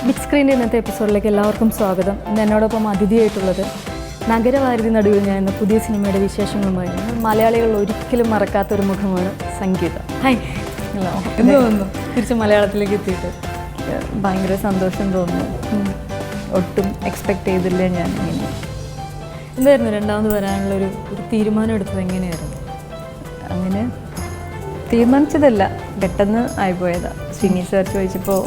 Big സ്ക്രീൻ്റെ ഇന്നത്തെ എപ്പിസോഡിലേക്ക് എല്ലാവർക്കും സ്വാഗതം. ഇന്ന് എന്നോടൊപ്പം അതിഥിയായിട്ടുള്ളത് നഗരവാരുതി നടുവിൽ ഞാൻ എന്ന പുതിയ സിനിമയുടെ വിശേഷങ്ങളുമായി മലയാളികൾ ഒരിക്കലും മറക്കാത്തൊരു മുഖമാണ് സംഗീത. Hi, hello. എന്ത് തോന്നുന്നു തിരിച്ച് മലയാളത്തിലേക്ക് എത്തിയിട്ട്? ഭയങ്കര സന്തോഷം തോന്നുന്നു. ഒട്ടും എക്സ്പെക്റ്റ് ചെയ്തില്ല ഞാൻ ഇങ്ങനെ. എന്തായിരുന്നു രണ്ടാമത് വരാനുള്ളൊരു തീരുമാനം എടുത്തത്? എങ്ങനെയായിരുന്നു? അങ്ങനെ തീരുമാനിച്ചതല്ല, പെട്ടെന്ന് ആയിപ്പോയതാണ്. ശ്രീനി സാർ ചോദിച്ചപ്പോൾ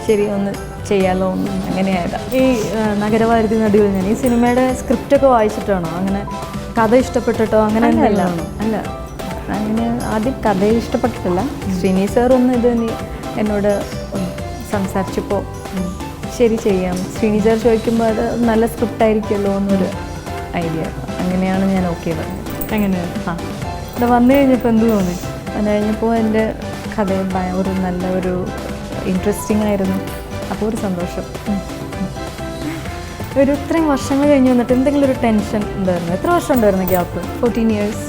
ശരി ഒന്ന് ചെയ്യാമല്ലോ ഒന്ന് അങ്ങനെയായതാ. ഈ നഗരവാരുതി നടുവിൽ ഞാൻ ഈ സിനിമയുടെ സ്ക്രിപ്റ്റൊക്കെ വായിച്ചിട്ടാണോ, അങ്ങനെ കഥ ഇഷ്ടപ്പെട്ടിട്ടോ അങ്ങനെ അല്ല അങ്ങനെ ആദ്യം കഥ ഇഷ്ടപ്പെട്ടിട്ടില്ല. ശ്രീനി സാർ ഒന്ന് ഇത് എന്നോട് സംസാരിച്ചപ്പോൾ ശരി ചെയ്യാം. ശ്രീനി സാർ ചോദിക്കുമ്പോൾ അത് നല്ല സ്ക്രിപ്റ്റ് ആയിരിക്കുമല്ലോ എന്നൊരു ഐഡിയ. അങ്ങനെയാണ് ഞാൻ ഓക്കെ പറഞ്ഞത്. എങ്ങനെയാണ്? ഇവിടെ വന്നു കഴിഞ്ഞപ്പോൾ എന്ത് തോന്നി? വന്നു കഴിഞ്ഞപ്പോൾ എൻ്റെ കഥ ഒരു നല്ല ഒരു ഇൻട്രസ്റ്റിംഗ് ആയിരുന്നു. അപ്പോൾ ഒരു സന്തോഷം. ഒരു ഇത്രയും വർഷങ്ങൾ കഴിഞ്ഞ് വന്നിട്ട് എന്തെങ്കിലും ഒരു ടെൻഷൻ ഉണ്ടായിരുന്നു? എത്ര വർഷം ഉണ്ടായിരുന്നു ഗ്യാപ്പ്? 14 years.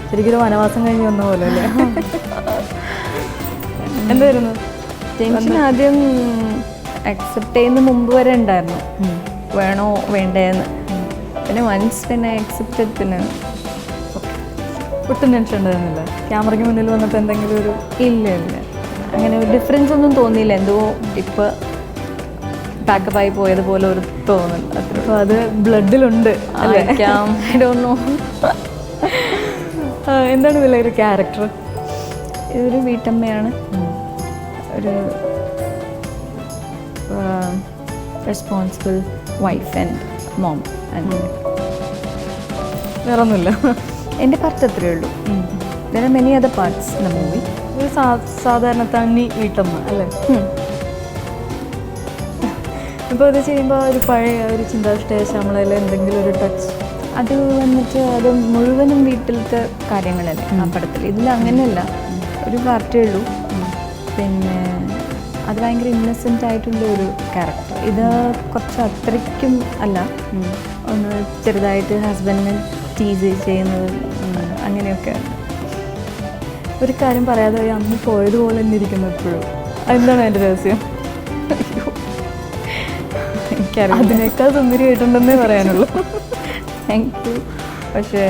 ശരിക്കും ഒരു വനവാസം കഴിഞ്ഞ് വന്ന പോലെ അല്ലേ? എന്തായിരുന്നു ടെൻഷൻ? ആദ്യം അക്സെപ്റ്റ് ചെയ്യുന്ന മുമ്പ് വരെ ഉണ്ടായിരുന്നു, വേണോ വേണ്ടേന്ന്. പിന്നെ വൺസ് പിന്നെ അക്സെപ്റ്റഡ് പിന്നെ ഒട്ടും ടെൻഷൻ ഉണ്ടായിരുന്നില്ല? ക്യാമറയ്ക്ക് മുന്നിൽ വന്നിട്ട് എന്തെങ്കിലും ഒരു ഇല്ല അങ്ങനെ ഒരു ഡിഫറൻസ് ഒന്നും തോന്നിയില്ല. എന്തോ ഇപ്പോൾ പാക്കപ്പായി പോയതുപോലെ ഒരു തോന്നൽ. അപ്പോൾ അത് ബ്ലഡിലുണ്ട് അല്ലേ? I don't no. എന്താണ് ഇതിലെ ഒരു ക്യാരക്ടർ? ഇതൊരു വീട്ടമ്മയാണ്, ഒരു റെസ്പോൺസിബിൾ വൈഫ് ആൻഡ് മോം. വേറൊന്നുമില്ല, എൻ്റെ പാർട്ട് അത്രയേ ഉള്ളൂ. there are many other parts in the movie. ഒരു സാധാരണ തണ്ണി വീട്ടമ്മ അല്ലേ? ഇപ്പോൾ അത് ചെയ്യുമ്പോൾ ഒരു പഴയ ഒരു ചിന്താവിഷ്ടേശ നമ്മളതിൽ എന്തെങ്കിലും ഒരു ടച്ച് അത് വന്നിട്ട് അത് മുഴുവനും വീട്ടിലത്തെ കാര്യങ്ങളല്ലേ ആ പടത്തിൽ. ഇതിൽ അങ്ങനെയല്ല, ഒരു പാർട്ടേ ഉള്ളൂ. പിന്നെ അത് ഭയങ്കര ഇന്നസെൻ്റ് ആയിട്ടുള്ള ഒരു ക്യാരക്ടർ. ഇത് കുറച്ച് അത്രയ്ക്കും അല്ല, ഒന്ന് ചെറുതായിട്ട് ഹസ്ബൻഡിനെ ടീസ് ചെയ്യുന്നത് അങ്ങനെയൊക്കെ. ഒരു കാര്യം പറയാതെ അന്ന് പോയതുപോലെ തന്നെ ഇരിക്കുന്നു എപ്പോഴും. എന്താണ് അതിൻ്റെ രഹസ്യം? എനിക്കറിയാം. അതിനേക്കാൾ സുന്ദരിയായിട്ടുണ്ടെന്നേ പറയാനുള്ളൂ. Thank you. പക്ഷേ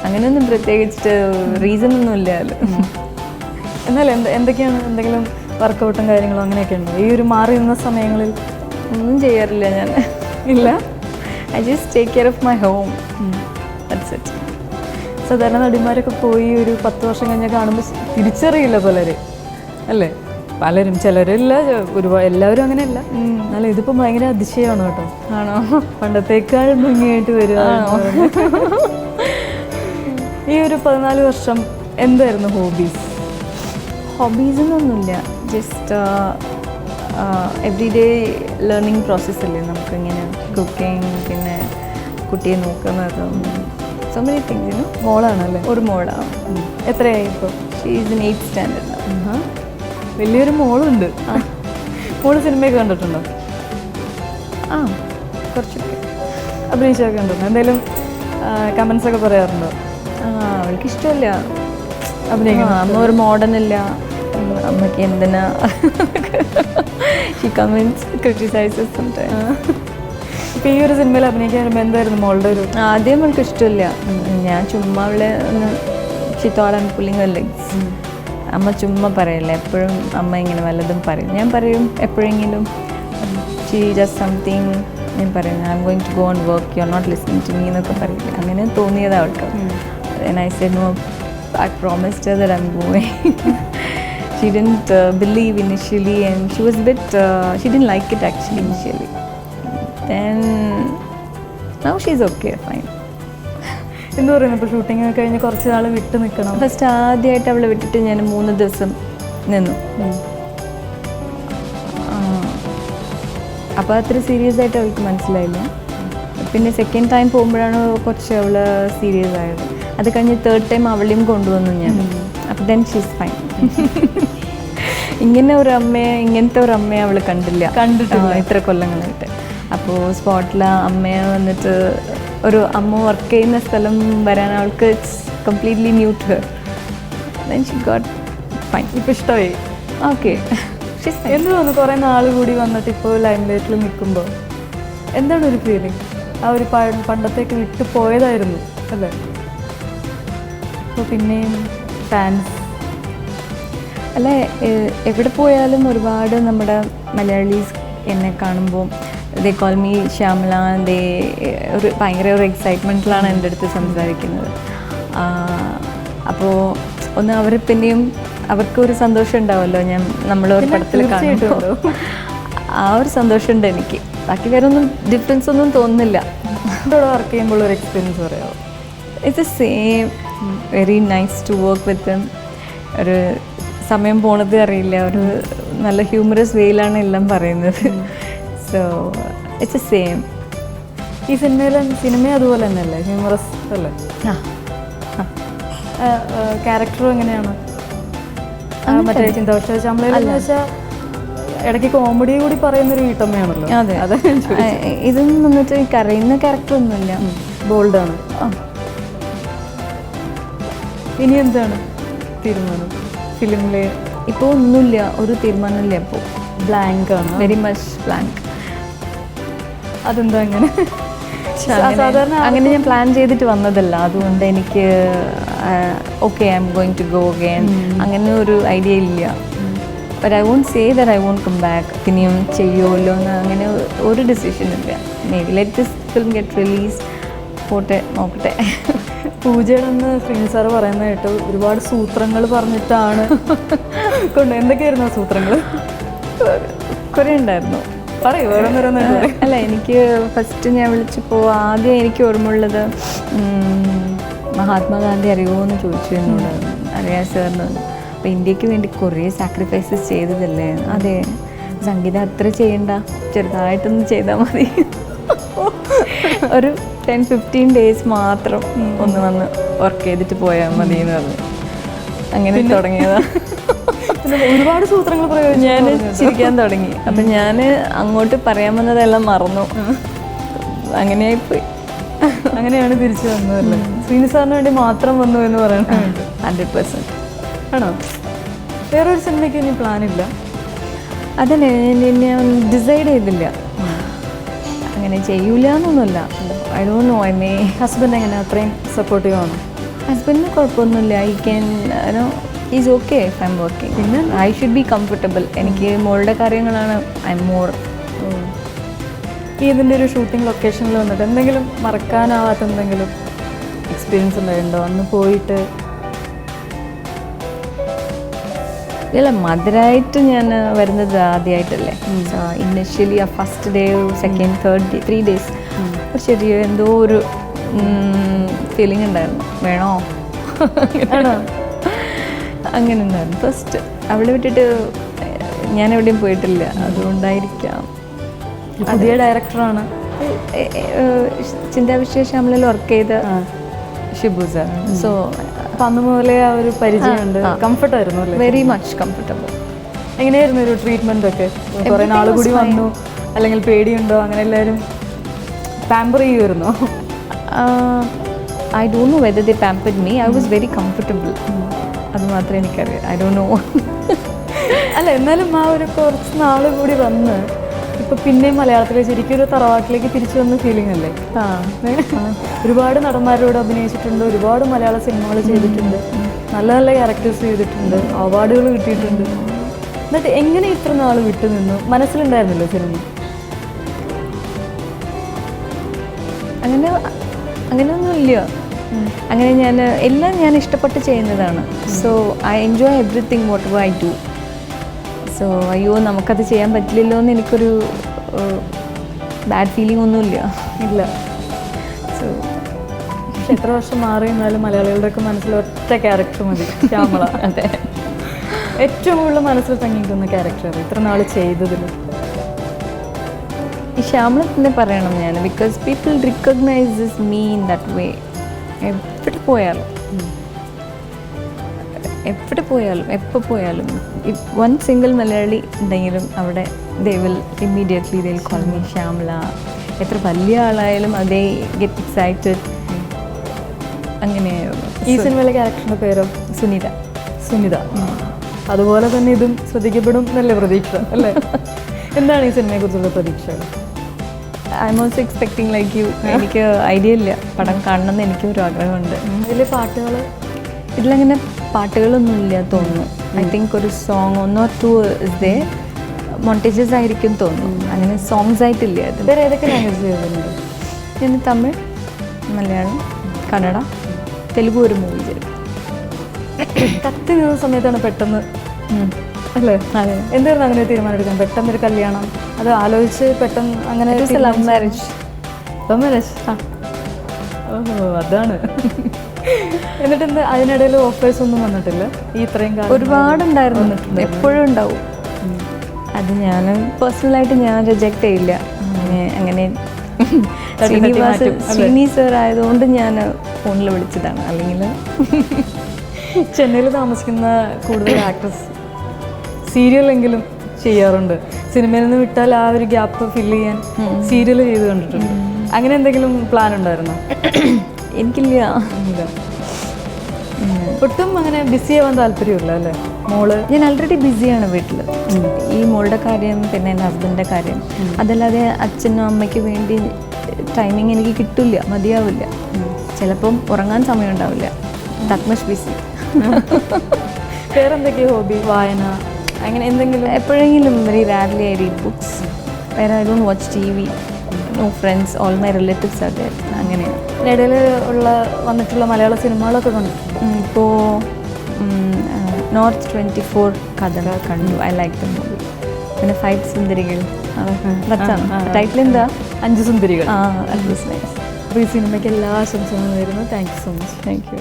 അങ്ങനെയൊന്നും പ്രത്യേകിച്ചിട്ട് റീസൺ ഒന്നും ഇല്ലല്ലോ. എന്നാൽ എന്തൊക്കെയാണ് എന്തെങ്കിലും വർക്കൗട്ടും കാര്യങ്ങളും അങ്ങനെയൊക്കെ ഉണ്ടോ ഈ ഒരു മാറി നിന്ന സമയങ്ങളിൽ? ഒന്നും ചെയ്യാറില്ല ഞാൻ. ഇല്ല, I just take care of my home. That's it. സാധാരണ നടിമാരൊക്കെ പോയി ഒരു 10 വർഷം കഴിഞ്ഞാൽ കാണുമ്പോൾ തിരിച്ചറിയില്ല പലരും അല്ലേ? പലരും, ചിലരില്ല, എല്ലാവരും അങ്ങനെയല്ല. എന്നാലും ഇതിപ്പോൾ ഭയങ്കര അതിശയമാണ് കേട്ടോ. ആണോ? പണ്ടത്തേക്കാൾ ഭംഗിയായിട്ട് വരിക. ഈ ഒരു 14 വർഷം എന്തായിരുന്നു ഹോബീസ്? ഹോബീസൊന്നുമില്ല, ജസ്റ്റ് എവറി ഡേ ലേണിംഗ് പ്രോസസ്സല്ലേ നമുക്കിങ്ങനെ. കുക്കിംഗ്, പിന്നെ കുട്ടിയെ നോക്കുന്നതും, സോ മെനി തിങ്സ്. മോളാണല്ലേ? ഒരു മോളാണ്. എത്രയായി ഇപ്പോൾ? She is in 8th standard. വലിയൊരു മോളുണ്ട്. മോള് സിനിമയൊക്കെ കണ്ടിട്ടുണ്ടോ? ആ, കുറച്ചൊക്കെ അഭിനയിച്ചൊക്കെ കണ്ടിട്ടുണ്ടോ? എന്തെങ്കിലും കമൻസ് ഒക്കെ പറയാറുണ്ടോ? അവൾക്ക് ഇഷ്ടമല്ല അഭിനയിക്കണം. അമ്മ ഒരു മോഡേൺ ഇല്ല, അമ്മയ്ക്ക് എന്തിനാ ഷീ കമൻസ് ക്രിറ്റിസൈസസ് സംടൈംസ്. ഇപ്പോൾ ഈ ഒരു സിനിമയിൽ അഭിനയിക്കാൻ വരുമ്പോൾ എന്തായിരുന്നു മോളുടെ ഒരു? ആദ്യം അവൾക്ക് ഇഷ്ടമില്ല. ഞാൻ ചുമ്മാ അവളെ ഒന്ന് ചിത്തോളാൻ പുള്ളിങ് ലെഗ്സ്. അമ്മ ചുമ്മാ പറയല്ലേ, എപ്പോഴും അമ്മ ഇങ്ങനെ വല്ലതും പറയും. ഞാൻ പറയും എപ്പോഴെങ്കിലും ഷീ ജസ്റ്റ് സംതിങ്, ഞാൻ പറയും I'm going to go and work, you are not listening to me എന്നൊക്കെ പറയില്ല. അങ്ങനെ തോന്നിയത് അവൾക്ക്. And I said no, I promised her that I'm going. She didn't believe initially, and she was a bit, she didn't like it actually initially. Then now she's okay, fine. എന്ത് പറയുന്നു? ഇപ്പോൾ shooting ഒക്കെ കഴിഞ്ഞ് കുറച്ച് നാൾ വിട്ട് നിൽക്കണം. First ആദ്യമായിട്ട് അവളെ വിട്ടിട്ട് ഞാൻ 3 ദിവസം നിന്നു. അപ്പോൾ അത്ര സീരിയസ് ആയിട്ട് അവൾക്ക് മനസ്സിലായില്ല. പിന്നെ സെക്കൻഡ് ടൈം പോകുമ്പോഴാണ് കുറച്ച് അവൾ സീരിയസ് ആയത്. അത് കഴിഞ്ഞ് 3rd ടൈം അവളെയും കൊണ്ടുവന്നു ഞാൻ. അപ്പോൾ ദെൻ ഷീസ് ഫൈൻ. ഇങ്ങനത്തെ ഒരു അമ്മയെ അവൾ കണ്ടിട്ടില്ല ഇത്ര കൊല്ലങ്ങളായിട്ട്. അപ്പോൾ സ്പോട്ടിൽ അമ്മയെ വന്നിട്ട് ഒരു അമ്മ വർക്ക് ചെയ്യുന്ന സ്ഥലം വരാൻ അവൾക്ക് completely new to her. Then she got fine. ഇപ്പോൾ ഇഷ്ടമായി? ഓക്കെ. എന്ത് തോന്നുന്നു കുറേ നാൾ കൂടി വന്നിട്ട് ഇപ്പോൾ ലൈം ലൈറ്റിൽ നിൽക്കുമ്പോൾ എന്താണ് ഒരു ഫീലിംഗ്? ആ ഒരു പണ്ടത്തേക്ക് വിട്ടു പോയതായിരുന്നു അല്ലേ? അപ്പോൾ പിന്നെയും ഫാൻസ് അല്ല, എവിടെ പോയാലും ഒരുപാട് നമ്മുടെ മലയാളീസ് എന്നെ കാണുമ്പോൾ ദേ കോൾ മീ ശ്യാമള, ഒരു ഭയങ്കര ഒരു എക്സൈറ്റ്മെൻറ്റിലാണ് എൻ്റെ അടുത്ത് സംസാരിക്കുന്നത്. അപ്പോൾ ഒന്ന് അവർ പിന്നെയും അവർക്കൊരു സന്തോഷം ഉണ്ടാവുമല്ലോ, നമ്മൾ ഒരു പടത്തിൽ കാണുമ്പോൾ ആ ഒരു സന്തോഷമുണ്ട് എനിക്ക്. ബാക്കി വേറെ ഒന്നും ഡിഫറൻസ് ഒന്നും തോന്നുന്നില്ല. വർക്ക് ചെയ്യുമ്പോൾ ഒരു എക്സ്പീരിയൻസ് പറയാമോ? It's a same, very nice to work with them. ഒരു സമയം പോണത് അറിയില്ല, ഒരു നല്ല ഹ്യൂമറസ് വേയിലാണ് എല്ലാം പറയുന്നത്. So it's a same. ഈ സിനിമ അതുപോലെ തന്നെയല്ലേ, ഹ്യൂമറസ് അല്ലേ? ക്യാരക്ടറും എങ്ങനെയാണ്? മറ്റേ ചിന്താവിഷ്ട ശ്യാമളയിലെന്ന് വെച്ചാൽ ഇടയ്ക്ക് കോമഡി കൂടി പറയുന്നൊരു വീട്ടമ്മയാണല്ലോ. അതെ അതെ. ഇതൊന്നും വന്നിട്ട് കരയുന്ന ക്യാരക്ടറൊന്നുമില്ല, ബോൾഡാണ്. ഇനി എന്താണ് തീരുമാനം ഫിലിമില്? ഇപ്പോൾ ഒന്നുമില്ല, ഒരു തീരുമാനമില്ല. ഇപ്പോൾ ബ്ലാങ്ക് ആണ്, വെരി മച്ച് ബ്ലാങ്ക്. അതെന്താ അങ്ങനെ? സാധാരണ അങ്ങനെ ഞാൻ പ്ലാൻ ചെയ്തിട്ട് വന്നതല്ല, അതുകൊണ്ട് എനിക്ക് okay I'm going to go again അങ്ങനെ ഒരു ഐഡിയ ഇല്ല. But I won't say that I won't come back. പിന്നെയും ചെയ്യുമല്ലോ എന്ന് അങ്ങനെ ഒരു ഡിസിഷൻ ഇല്ല. Maybe let this film get release, പോട്ടെ നോക്കട്ടെ. പൂജയുടെ ഒന്ന് ശ്രീനി സാറ് പറയുന്ന കേട്ടു ഒരുപാട് സൂത്രങ്ങൾ പറഞ്ഞിട്ടാണ് എന്തൊക്കെയായിരുന്നു ആ സൂത്രങ്ങൾ? കുറേ ഉണ്ടായിരുന്നു. പറയൂ, അല്ല, എനിക്ക് ഫസ്റ്റ് ഞാൻ വിളിച്ചപ്പോൾ ആദ്യം എനിക്ക് ഓർമ്മയുള്ളത് മഹാത്മാഗാന്ധി അറിയുമോ എന്ന് ചോദിച്ചു എന്നോട്. അറിയാം സാറിന്. അപ്പോൾ ഇന്ത്യക്ക് വേണ്ടി കുറേ സാക്രിഫൈസസ് ചെയ്തതല്ലേ. അതെ, സംഗീതം അത്ര ചെയ്യണ്ട, ചെറുതായിട്ടൊന്ന് ചെയ്താൽ മതി, ഒരു 10-15 days മാത്രം ഒന്ന് വന്ന് വർക്ക് ചെയ്തിട്ട് പോയാൽ മതി എന്ന് പറഞ്ഞു. അങ്ങനെ തുടങ്ങിയതാണ്. ഒരുപാട് സൂത്രങ്ങൾ പ്രയോഗിച്ചു. ഞാൻ ചിരിക്കാൻ തുടങ്ങി. അപ്പം ഞാൻ അങ്ങോട്ട് പറയാൻ വന്നതെല്ലാം മറന്നു. അങ്ങനെയായിപ്പോയി. അങ്ങനെയാണ് തിരിച്ചു വന്നതല്ലേ? ശ്രീനി സാറിന് വേണ്ടി മാത്രം വന്നു എന്ന് പറയുന്നത് 100%. ആണോ? വേറൊരു സിനിമയ്ക്ക് ഇനി പ്ലാനില്ല? അതന്നെ, ഞാൻ ഡിസൈഡ് ചെയ്തില്ല. അങ്ങനെ ചെയ്യൂല എന്നൊന്നുമില്ല. I don't no. ഹസ്ബൻഡ് എങ്ങനെ, അത്രയും സപ്പോർട്ടീവ് ആണ്? ഹസ്ബൻഡിന് കുഴപ്പമൊന്നുമില്ല. I can is okay if I am working. പിന്നെ ഐ ഷുഡ് ബി കംഫർട്ടബിൾ. എനിക്ക് മോളുടെ കാര്യങ്ങളാണ് ഐ എം മോർ. ഈ ഇതിൻ്റെ ഒരു ഷൂട്ടിംഗ് ലൊക്കേഷനിൽ വന്നിട്ട് എന്തെങ്കിലും മറക്കാനാവാത്ത എന്തെങ്കിലും എക്സ്പീരിയൻസ് ഉണ്ടായിട്ടുണ്ടോ അന്ന് പോയിട്ട്? ഇല്ല, മധുരമായിട്ട് ഞാൻ വരുന്നത് ആദ്യമായിട്ടല്ലേ. ഇനിഷ്യലി ആ first day, second, third day, 3 days ഒരു ചെറിയ എന്തോ ഒരു ഫീലിംഗ് ഉണ്ടായിരുന്നു. വേണോ അങ്ങനെ ഉണ്ടായിരുന്നു. ഫസ്റ്റ് അവളെ വിട്ടിട്ട് ഞാൻ എവിടെയും പോയിട്ടില്ല, അതുകൊണ്ടായിരിക്കാം. പുതിയ ഡയറക്ടറാണ് ചിന്താവിഷ്ട ശ്യാമളയിൽ വർക്ക് ചെയ്ത ഷിബു സാർ. സോ അന്ന് മുതലേ ആ ഒരു പരിചയമുണ്ട്. കംഫർട്ടായിരുന്നു അല്ലേ? Very much comfortable. എങ്ങനെയായിരുന്നു ഒരു ട്രീറ്റ്മെൻ്റ് ഒക്കെ? കുറേ നാൾ കൂടി വന്നു, അല്ലെങ്കിൽ പേടിയുണ്ടോ? അങ്ങനെ എല്ലാവരും പാമ്പർ ചെയ്യുമായിരുന്നോ? I don't know whether they pampered me. I was very comfortable. അത് മാത്രമേ എനിക്കറിയാം. I don't know. അല്ല, എന്നാലും ആ ഒരു കുറച്ച് നാൾ കൂടി വന്ന് ഇപ്പം പിന്നെയും മലയാളത്തിലേക്ക് ശരിക്കും ഒരു തറവാട്ടിലേക്ക് തിരിച്ചു വന്ന ഫീലിംഗ് അല്ലേ? ഒരുപാട് നടന്മാരോട് അഭിനയിച്ചിട്ടുണ്ട്, ഒരുപാട് മലയാള സിനിമകൾ ചെയ്തിട്ടുണ്ട്, നല്ല നല്ല ക്യാരക്ടേഴ്സ് ചെയ്തിട്ടുണ്ട്, അവാർഡുകൾ കിട്ടിയിട്ടുണ്ട്. എന്നിട്ട് എങ്ങനെ ഇത്ര നാൾ വിട്ടു നിന്നു? മനസ്സിലുണ്ടായിരുന്നല്ലോ സിനിമ? അങ്ങനെയൊന്നുമില്ല. അങ്ങനെ എല്ലാം ഞാൻ ഇഷ്ടപ്പെട്ട് ചെയ്യുന്നതാണ്. So I enjoy everything what ever I do. So അയ്യോ നമുക്കത് ചെയ്യാൻ പറ്റില്ലല്ലോ എന്ന് എനിക്കൊരു ബാഡ് ഫീലിംഗ് ഒന്നുമില്ല. ഇല്ല. സോ പക്ഷെ എത്ര വർഷം മാറി എന്നാലും മലയാളികളുടെയൊക്കെ മനസ്സിൽ ഒറ്റ ക്യാരക്ടർ മതി, ശ്യാമള. അതെ, ഏറ്റവും കൂടുതൽ മനസ്സിൽ തങ്ങിക്കുന്ന ക്യാരക്ടർ ഇത്ര നാൾ ചെയ്തതിൽ ഈ ശ്യാമള തന്നെ പറയണം ഞാൻ. Because people recognises me in that way. എവിടെ പോയാലും എപ്പോൾ പോയാലും വൺ സിംഗിൾ മലയാളി ഉണ്ടെങ്കിലും അവിടെ they will immediately they will call me Shyamala. എത്ര വലിയ ആളായാലും അതേ ഗെറ്റ് എക്സൈറ്റഡ്. അങ്ങനെയായിരുന്നു. ഈ സിനിമയിലെ ക്യാരക്ടറിൻ്റെ പേരോ? സുനിത. അതുപോലെ തന്നെ ഇതും ശ്രദ്ധിക്കപ്പെടും എന്നല്ലേ പ്രതീക്ഷ അല്ലേ? എന്താണ് ഈ സിനിമയെക്കുറിച്ചുള്ള പ്രതീക്ഷകൾ? I am also expecting like you. എനിക്ക് ഐഡിയ ഇല്ല, പടം കാണണമെന്ന് എനിക്കൊരു ആഗ്രഹമുണ്ട്. ഇതിൽ പാട്ടുകൾ ഇതിലങ്ങനെ പാട്ടുകളൊന്നുമില്ല തോന്നുന്നു. ഐ തിങ്ക് ഒരു സോങ് 1 or 2 ഇസ് ദേ, മോണ്ടേജസ് ആയിരിക്കും തോന്നുന്നു. അങ്ങനെ സോങ്സ് ആയിട്ടില്ല അത്. വേറെ ഏതൊക്കെ ലാംഗ്വേജ് ചെയ്തിട്ടുണ്ട്? ഞാൻ തമിഴ്, മലയാളം, കന്നഡ, തെലുഗു ഒരു മൂവി ചെയ്തു. കത്തി നിന്ന സമയത്താണ് പെട്ടെന്ന് അല്ലേ? അതെ. എന്തായിരുന്നു അങ്ങനെ ഒരു തീരുമാനം എടുക്കാൻ? പെട്ടെന്ന് ഒരു കല്യാണം അത് ആലോചിച്ച് പെട്ടെന്ന് അങ്ങനെ ലവ് മാരേജ്. Love marriage? ഓഹോ, അതാണ്. എന്നിട്ട് എന്താ അതിനിടയിൽ ഓഫേഴ്സ് ഒന്നും വന്നിട്ടില്ല ഈ ഇത്രയും കാലം? ഒരുപാടുണ്ടായിരുന്നു, എപ്പോഴും ഉണ്ടാവും. അത് ഞാൻ പേഴ്സണലായിട്ട് ഞാൻ റിജക്റ്റ് ചെയ്യില്ല. അങ്ങനെ ശ്രീനി സർ ആയതുകൊണ്ട് ഞാൻ ഫോണിൽ വിളിച്ചതാണ്. അല്ലെങ്കിൽ ചെന്നൈയിൽ താമസിക്കുന്ന കൂടുതൽ ആക്ട്രസ് സീരിയലെങ്കിലും ചെയ്യാറുണ്ട്. സിനിമയിൽ നിന്ന് വിട്ടാൽ ആ ഒരു ഗ്യാപ്പ് ഫില്ല് ചെയ്യാൻ സീരിയൽ ചെയ്ത് കണ്ടിട്ടുണ്ട്. അങ്ങനെ എന്തെങ്കിലും പ്ലാൻ ഉണ്ടായിരുന്നോ? എനിക്കില്ല. ഒട്ടും അങ്ങനെ ബിസി ആവാൻ താല്പര്യമില്ല അല്ലേ? മോള് ഞാൻ ഓൾറെഡി ബിസിയാണ് വീട്ടിൽ. ഈ മോളുടെ കാര്യം, പിന്നെ എൻ്റെ ഹസ്ബൻഡിൻ്റെ കാര്യം, അതല്ലാതെ അച്ഛനും അമ്മയ്ക്ക് വേണ്ടി ടൈമിങ് എനിക്ക് കിട്ടില്ല, മതിയാവില്ല. ചിലപ്പം ഉറങ്ങാൻ സമയം ഉണ്ടാവില്ല. That much busy. വേറെ എന്തൊക്കെയാണ് ഹോബി? വായന അങ്ങനെ എന്തെങ്കിലും? എപ്പോഴെങ്കിലും very rarely I read books. വേറെ I don't watch TV. No friends, all my relatives are there. അങ്ങനെയാണ്. ഇടയിൽ വന്നിട്ടുള്ള മലയാള സിനിമകളൊക്കെ കണ്ടിട്ടുണ്ട്. ഇപ്പോൾ നോർത്ത് 24 കഥ കണ്ടു. I like the movie. പിന്നെ 5 സുന്ദരികൾ. ടൈറ്റിൽ എന്താ? 5 സുന്ദരികൾ. അത് വാസ് നൈസ്. അപ്പോൾ ഈ സിനിമയ്ക്ക് എല്ലാ ആശംസകളും നേരുന്നു. Thank you so much. Thank you.